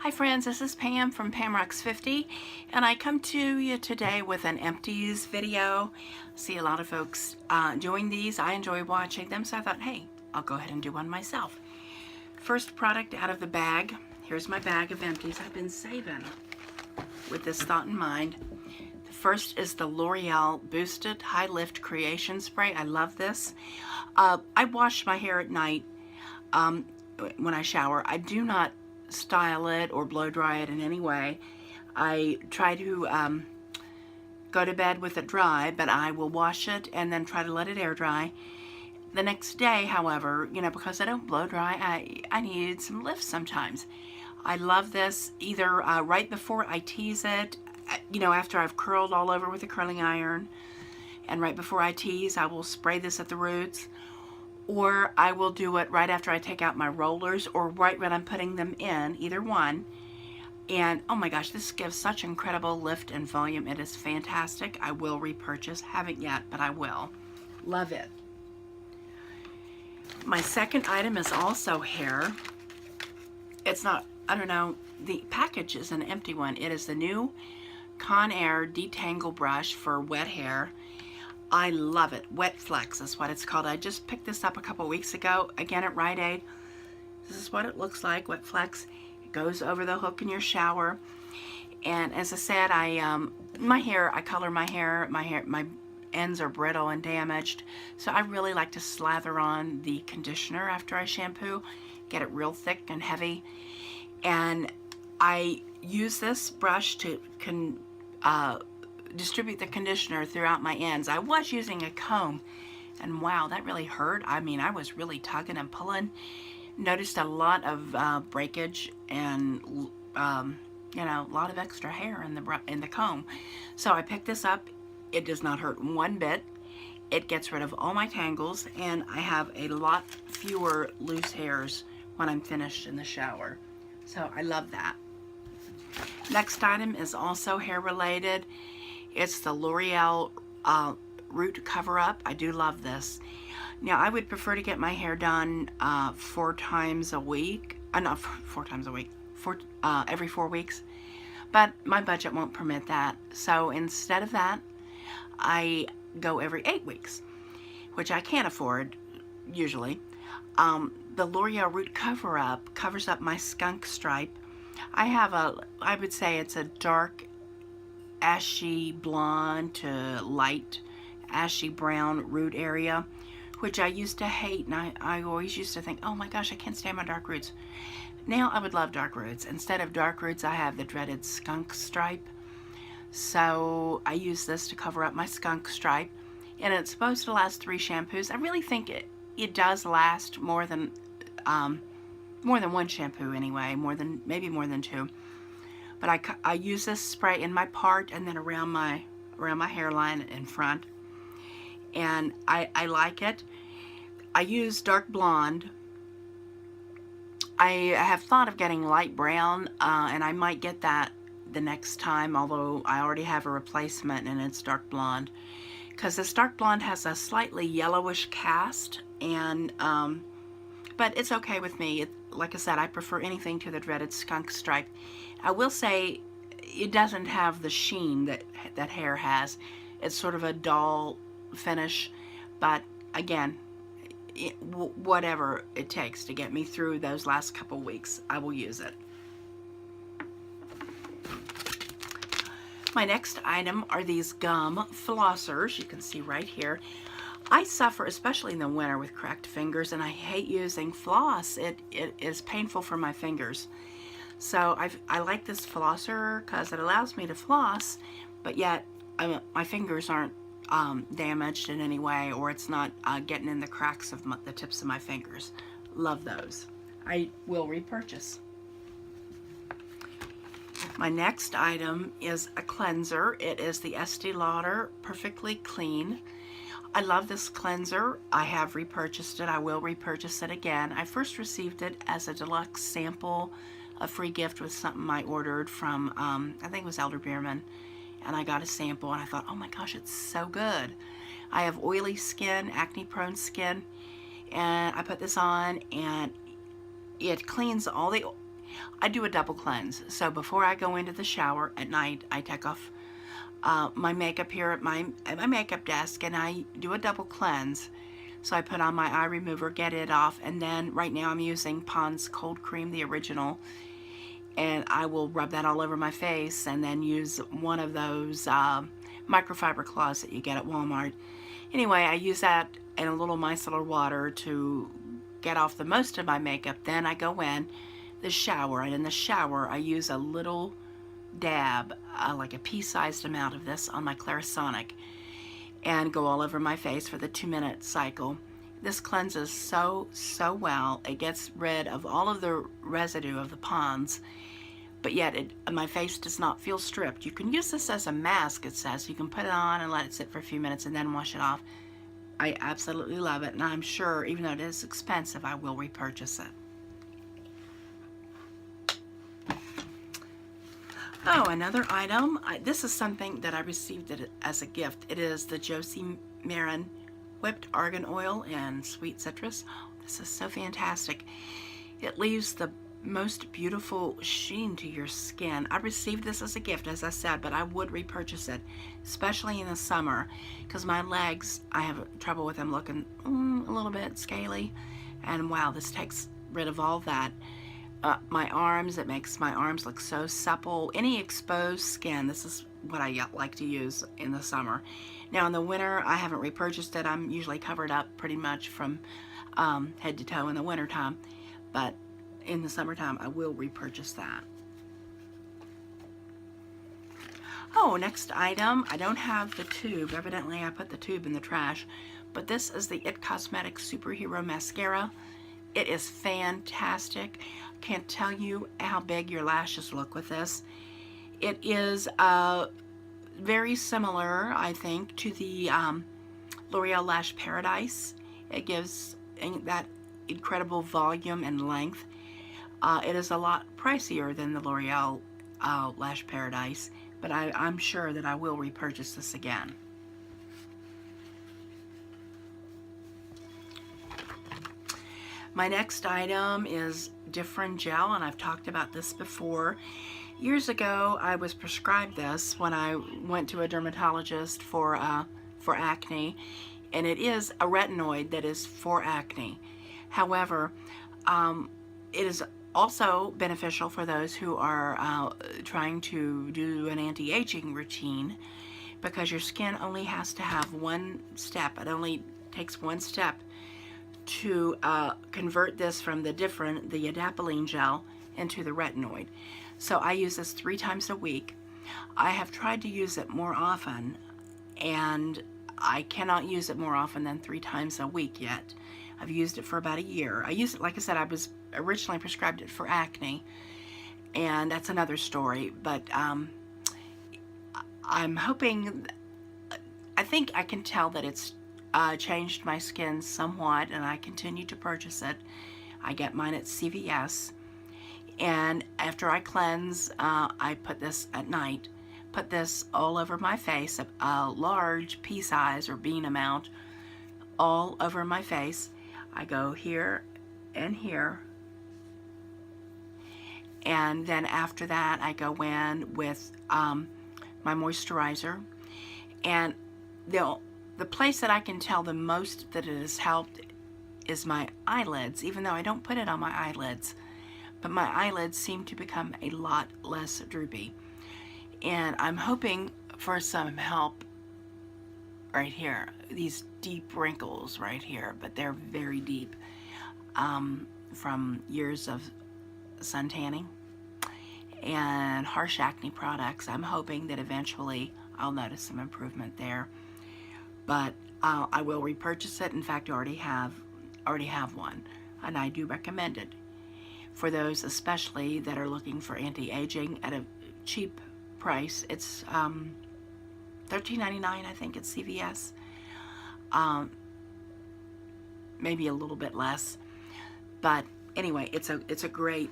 Hi friends, this is Pam from PamRocks50, and I come to you today with an Empties video. I see a lot of folks doing these. I enjoy watching them, so I thought, hey, I'll go ahead and do one myself. First product out of the bag. Here's my bag of Empties I've been saving with this thought in mind. The first is the Loreal Boosted High Lift Creation Spray. I love this. I wash my hair at night when I shower. I do not style it or blow dry it in any way. I try to go to bed with it dry, but I will wash it and then try to let it air dry. The next day, however, because I don't blow dry, I need some lift sometimes. I love this either right before I tease it, after I've curled all over with a curling iron, and right before I tease, I will spray this at the roots. Or I will do it right after I take out my rollers, or right when I'm putting them in, either one. And oh my gosh, this gives such incredible lift and volume. It is fantastic. I will repurchase. Haven't yet, but I will. Love it. My second item is also hair. It's not, I don't know, the package is an empty one. It is the new Conair Detangle Brush for wet hair. I love it. Wet Flex is what it's called. I just picked this up a couple weeks ago, again at Rite Aid. This is what it looks like, Wet Flex. It goes over the hook in your shower. And as I said, I color my hair. My ends are brittle and damaged. So I really like to slather on the conditioner after I shampoo, get it real thick and heavy. And I use this brush to distribute the conditioner throughout my ends. I was using a comb, and wow, that really hurt. I mean, I was really tugging and pulling. Noticed a lot of breakage and a lot of extra hair in the comb. So I picked this up. It does not hurt one bit. It gets rid of all my tangles, and I have a lot fewer loose hairs when I'm finished in the shower. So I love that. Next item is also hair related. It's the Loreal Root Cover-Up. I do love this. Now, I would prefer to get my hair done 4 times a week. Not 4 times a week. Every 4 weeks. But my budget won't permit that. So instead of that, I go every 8 weeks, which I can't afford usually. The Loreal Root Cover-Up covers up my skunk stripe. I would say it's a dark ashy blonde to light ashy brown root area, which I used to hate, and I always used to think, oh my gosh, I can't stand my dark roots. Now I would love dark roots. Instead of dark roots, I have the dreaded skunk stripe. So I use this to cover up my skunk stripe, and it's supposed to last 3 shampoos. I really think it does last more than one shampoo anyway, maybe more than 2. But I use this spray in my part and then around my hairline in front, and I like it. I use dark blonde. I have thought of getting light brown, and I might get that the next time, although I already have a replacement and it's dark blonde, because this dark blonde has a slightly yellowish cast, and but it's okay with me. Like I said, I prefer anything to the dreaded skunk stripe. I will say it doesn't have the sheen that hair has. It's sort of a dull finish, but again, whatever it takes to get me through those last couple weeks, I will use it. My next item are these gum flossers. You can see right here. I suffer, especially in the winter, with cracked fingers, and I hate using floss. It is painful for my fingers. So I like this flosser because it allows me to floss, but yet my fingers aren't damaged in any way, or it's not getting in the cracks of the tips of my fingers. Love those. I will repurchase. My next item is a cleanser. It is the Estee Lauder Perfectly Clean. I love this cleanser. I have repurchased it. I will repurchase it again. I first received it as a deluxe sample, a free gift with something I ordered from, I think it was Elder Beerman, and I got a sample, and I thought, oh my gosh, it's so good. I have oily skin, acne-prone skin, and I put this on, and it cleans all the I do a double cleanse. So before I go into the shower at night, I take off my makeup here at my makeup desk, and I do a double cleanse. So I put on my eye remover, get it off, and then right now I'm using Pond's Cold Cream, the original, and I will rub that all over my face and then use one of those microfiber cloths that you get at Walmart. Anyway, I use that in a little micellar water to get off the most of my makeup. Then I go in the shower, and in the shower I use a little dab, like a pea-sized amount of this on my Clarisonic, and go all over my face for the 2-minute cycle. This cleanses so well. It gets rid of all of the residue of the Pond's, but yet my face does not feel stripped. You can use this as a mask, it says. You can put it on and let it sit for a few minutes and then wash it off. I absolutely love it, and I'm sure, even though it is expensive, I will repurchase it. Oh, another item. This is something that I received as a gift. It is the Josie Maran Whipped Argan Oil and Sweet Citrus. This is so fantastic. It leaves the most beautiful sheen to your skin. I received this as a gift, as I said, but I would repurchase it, especially in the summer, because my legs, I have trouble with them looking a little bit scaly, and wow, this takes rid of all that. My arms, it makes my arms look so supple. Any exposed skin, this is what I like to use in the summer. Now in the winter, I haven't repurchased it. I'm usually covered up pretty much from head to toe in the winter time, but in the summertime I will repurchase that. Oh, next item. I don't have the tube. Evidently I put the tube in the trash, but this is the It Cosmetics Superhero Mascara. It is fantastic. Can't tell you how big your lashes look with this. It is very similar, I think, to the L'Oreal Lash Paradise. It gives that incredible volume and length. It is a lot pricier than the L'Oreal Lash Paradise, but I'm sure that I will repurchase this again. My next item is Differin Gel, and I've talked about this before. Years ago, I was prescribed this when I went to a dermatologist for acne, and it is a retinoid that is for acne. However, it is also beneficial for those who are trying to do an anti-aging routine, because your skin only has to have one step. It only takes one step to convert this from the adapalene gel into the retinoid. So I use this 3 times a week. I have tried to use it more often, and I cannot use it more often than 3 times a week yet. I've used it for about a year. I use it, like I said, I was originally prescribed it for acne, and that's another story, but I'm hoping, I think I can tell that it's changed my skin somewhat, and I continue to purchase it. I get mine at CVS, and after I cleanse, I put this at night, put this all over my face, a large pea size or bean amount all over my face. I go here and here, and then after that I go in with my moisturizer, and the place that I can tell the most that it has helped is my eyelids, even though I don't put it on my eyelids, but my eyelids seem to become a lot less droopy, and I'm hoping for some help right here, these deep wrinkles right here, but they're very deep from years of sun tanning and harsh acne products. I'm hoping that eventually I'll notice some improvement there, but I will repurchase it. In fact, I already have one, and I do recommend it for those especially that are looking for anti-aging at a cheap price. It's $13.99, I think, at CVS. Maybe a little bit less, but anyway, it's a great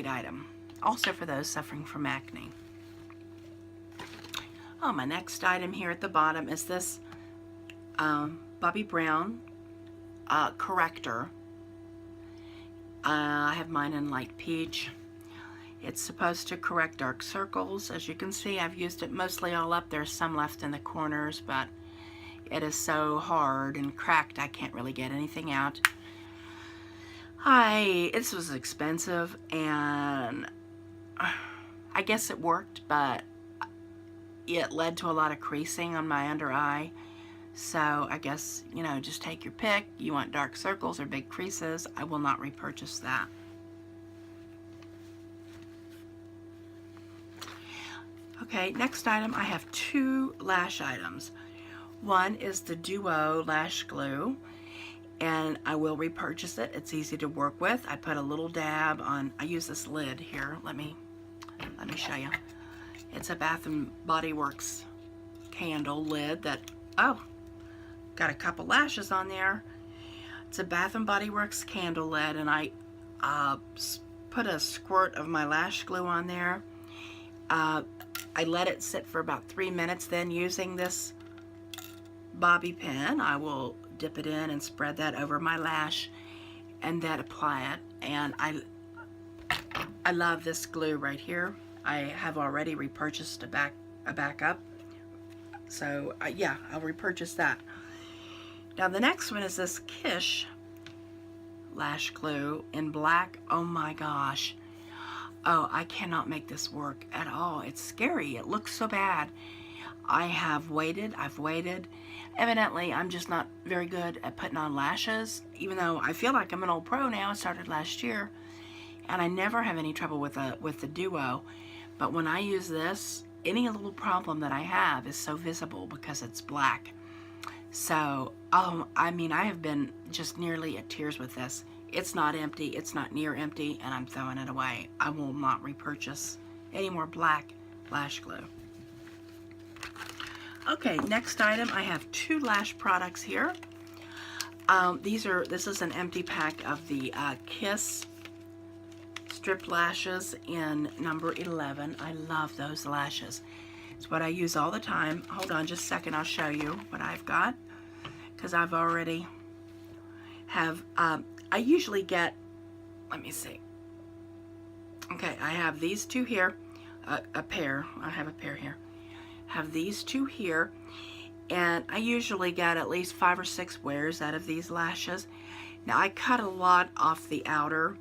item. Also for those suffering from acne. Oh, my next item here at the bottom is this Bobbi Brown corrector. I have mine in light peach. It's supposed to correct dark circles. As you can see, I've used it mostly all up. There's some left in the corners, but it is so hard and cracked I can't really get anything out. This was expensive, and I guess it worked, but it led to a lot of creasing on my under eye. So I guess, you know, just take your pick. You want dark circles or big creases, I will not repurchase that. Okay, next item, I have two lash items. One is the Duo Lash Glue, and I will repurchase it. It's easy to work with. I put a little dab on, I use this lid here. Let me show you. It's a Bath and Body Works candle lid that, oh, got a couple lashes on there. It's a Bath and Body Works candle lid, and I put a squirt of my lash glue on there. I let it sit for about 3 minutes. Then using this bobby pin, I will dip it in and spread that over my lash and then apply it. And I love this glue right here. I have already repurchased a backup. So yeah, I'll repurchase that. Now the next one is this Kish lash glue in black. Oh my gosh. Oh, I cannot make this work at all. It's scary. It looks so bad. I've waited. Evidently, I'm just not very good at putting on lashes, even though I feel like I'm an old pro now. I started last year, and I never have any trouble with the Duo. But when I use this, any little problem that I have is so visible because it's black. So, I mean, I have been just nearly at tears with this. It's not empty, it's not near empty, and I'm throwing it away. I will not repurchase any more black lash glue. Okay, next item, I have two lash products here. This is an empty pack of the Kiss strip lashes in number 11. I love those lashes. It's what I use all the time. Hold on just a second, I'll show you what I've got, because I've already have, I usually get, let me see. Okay, I have these two here, a pair. I have a pair here. Have these two here, and I usually get at least 5 or 6 wears out of these lashes. Now I cut a lot off the outer,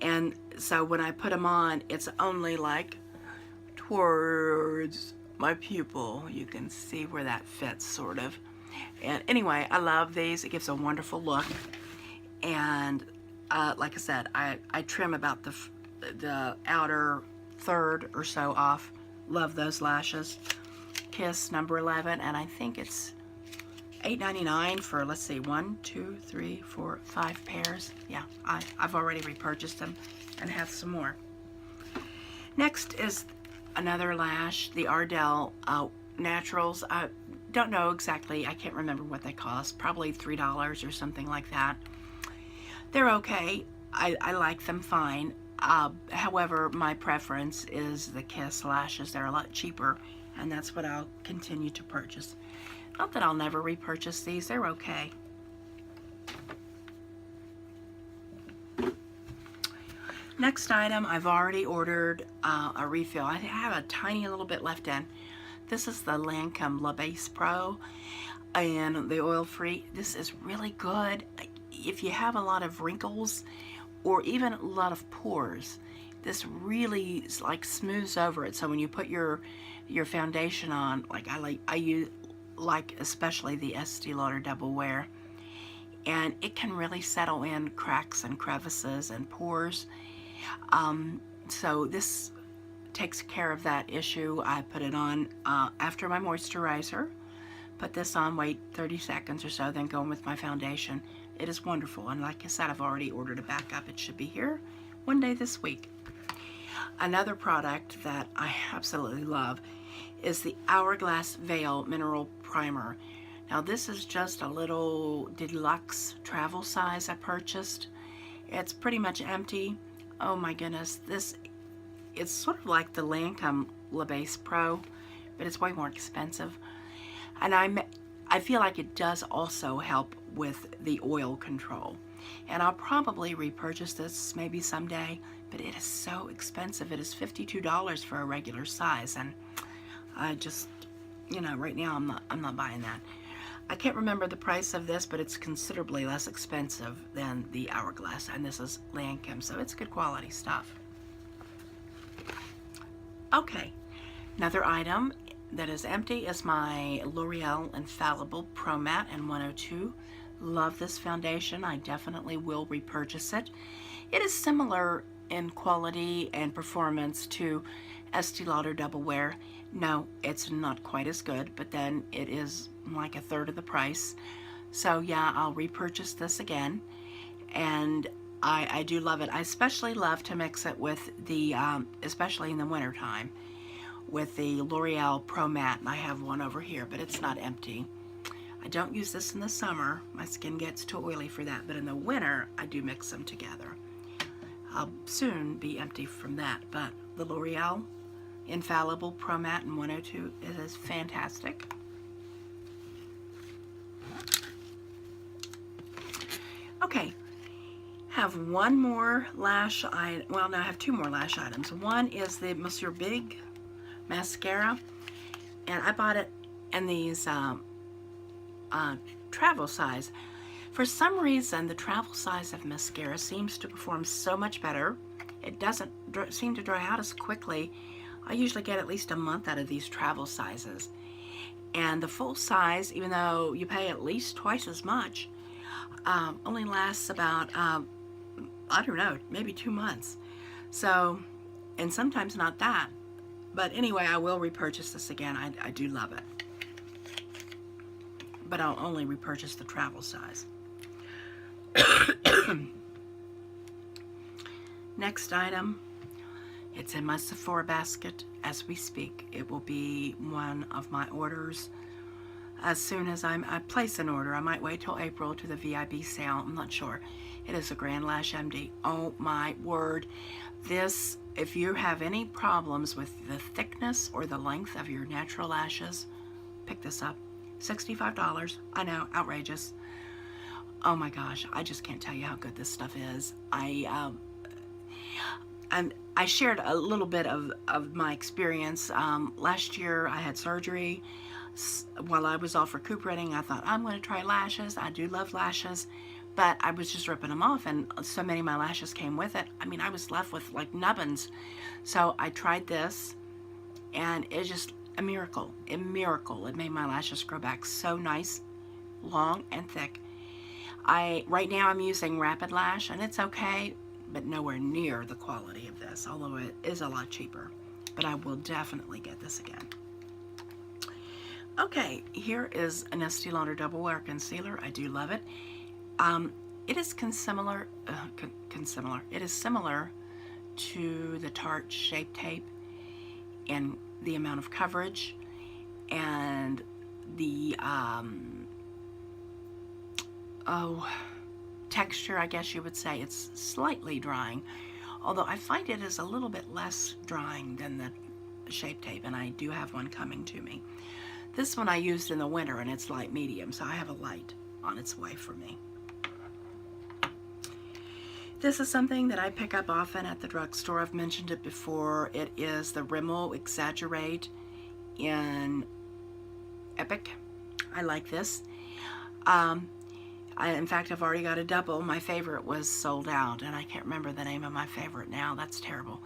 and so when I put them on, it's only like towards my pupil. You can see where that fits, sort of. And anyway, I love these. It gives a wonderful look. And like I said, I trim about the outer third or so off. Love those lashes. Kiss number 11, and I think it's $8.99 for, let's see, 1, 2, 3, 4, 5 pairs. Yeah, I've already repurchased them and have some more. Next is another lash, the Ardell Naturals. I don't know exactly, I can't remember what they cost. Probably $3 or something like that. They're okay. I like them fine. However, my preference is the Kiss lashes. They're a lot cheaper, and that's what I'll continue to purchase. Not that I'll never repurchase these. They're okay. Next item, I've already ordered a refill. I have a tiny little bit left in. This is the Lancome La Base Pro and the oil-free. This is really good. If you have a lot of wrinkles or even a lot of pores, this really like smooths over it. So when you put your foundation on, like I use like especially the Estee Lauder Double Wear, and it can really settle in cracks and crevices and pores. So this takes care of that issue. I put it on after my moisturizer. Put this on, wait 30 seconds or so, then go in with my foundation. It is wonderful, and like I said, I've already ordered a backup. It should be here one day this week. Another product that I absolutely love is the Hourglass Veil Mineral Primer. Now this is just a little deluxe travel size I purchased. It's pretty much empty. Oh my goodness, it's sort of like the Lancome La Base Pro, but it's way more expensive. And I feel like it does also help with the oil control. And I'll probably repurchase this maybe someday, but it is so expensive. It is $52 for a regular size, and I just, you know, right now I'm not buying that. I can't remember the price of this, but it's considerably less expensive than the Hourglass, and this is Lancome, so it's good quality stuff. Okay, another item that is empty is my L'Oreal Infallible ProMatte in 102. Love this foundation. I definitely will repurchase it. It is similar in quality and performance to Estee Lauder Double Wear. No, it's not quite as good, but then it is like a third of the price. So yeah, I'll repurchase this again, and I do love it. I especially love to mix it with the, especially in the winter time, with the L'Oreal ProMatte. I have one over here, but it's not empty. I don't use this in the summer. My skin gets too oily for that, but in the winter, I do mix them together. I'll soon be empty from that, but the L'Oreal Infallible ProMatte in 102 is fantastic. Okay, have one more lash item. Well, no, I have two more lash items. One is the Monsieur Big mascara, and I bought it in these travel size. For some reason, the travel size of mascara seems to perform so much better. It doesn't seem to dry out as quickly. I usually get at least a month out of these travel sizes. And the full size, even though you pay at least twice as much, only lasts about, I don't know, maybe 2 months. So, and sometimes not that. But anyway, I will repurchase this again. I do love it. But I'll only repurchase the travel size. Next item, it's in my Sephora basket as we speak. It will be one of my orders as soon as I place an order. I might wait till April to the VIB sale. I'm not sure. It is a Grand Lash MD. Oh my word. This, if you have any problems with the thickness or the length of your natural lashes, pick this up. $65. I know, outrageous. Oh my gosh, I just can't tell you how good this stuff is. I shared a little bit of my experience. Last year I had surgery. While I was off recuperating, I thought, I'm going to try lashes. I do love lashes, but I was just ripping them off, and so many of my lashes came with it. I mean, I was left with like nubbins. So I tried this, and it's just a miracle. A miracle. It made my lashes grow back so nice, long and thick. Right now I'm using Rapid Lash, and it's okay, but nowhere near the quality of this, although it is a lot cheaper. But I will definitely get this again. Okay, here is an Estee Lauder Double Wear Concealer. I do love it. It is similar. It is similar to the Tarte Shape Tape in the amount of coverage and the texture, I guess you would say. It's slightly drying, although I find it is a little bit less drying than the Shape Tape, and I do have one coming to me. This one I used in the winter, and it's light medium, so I have a light on its way for me. This is something that I pick up often at the drugstore. I've mentioned it before. It is the Rimmel Exaggerate in Epic. I like this. In fact, I've already got a double. My favorite was sold out, and I can't remember the name of my favorite now. That's terrible.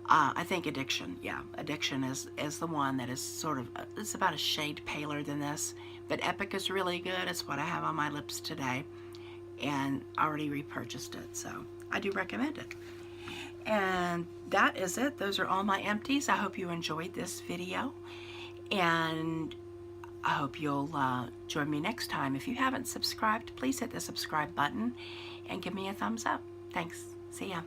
I think Addiction. Yeah, Addiction is the one that is sort of, it's about a shade paler than this. But Epic is really good. It's what I have on my lips today. And I already repurchased it, so I do recommend it. And that is it. Those are all my empties. I hope you enjoyed this video, and I hope you'll join me next time. If you haven't subscribed, please hit the subscribe button and give me a thumbs up. Thanks. See ya.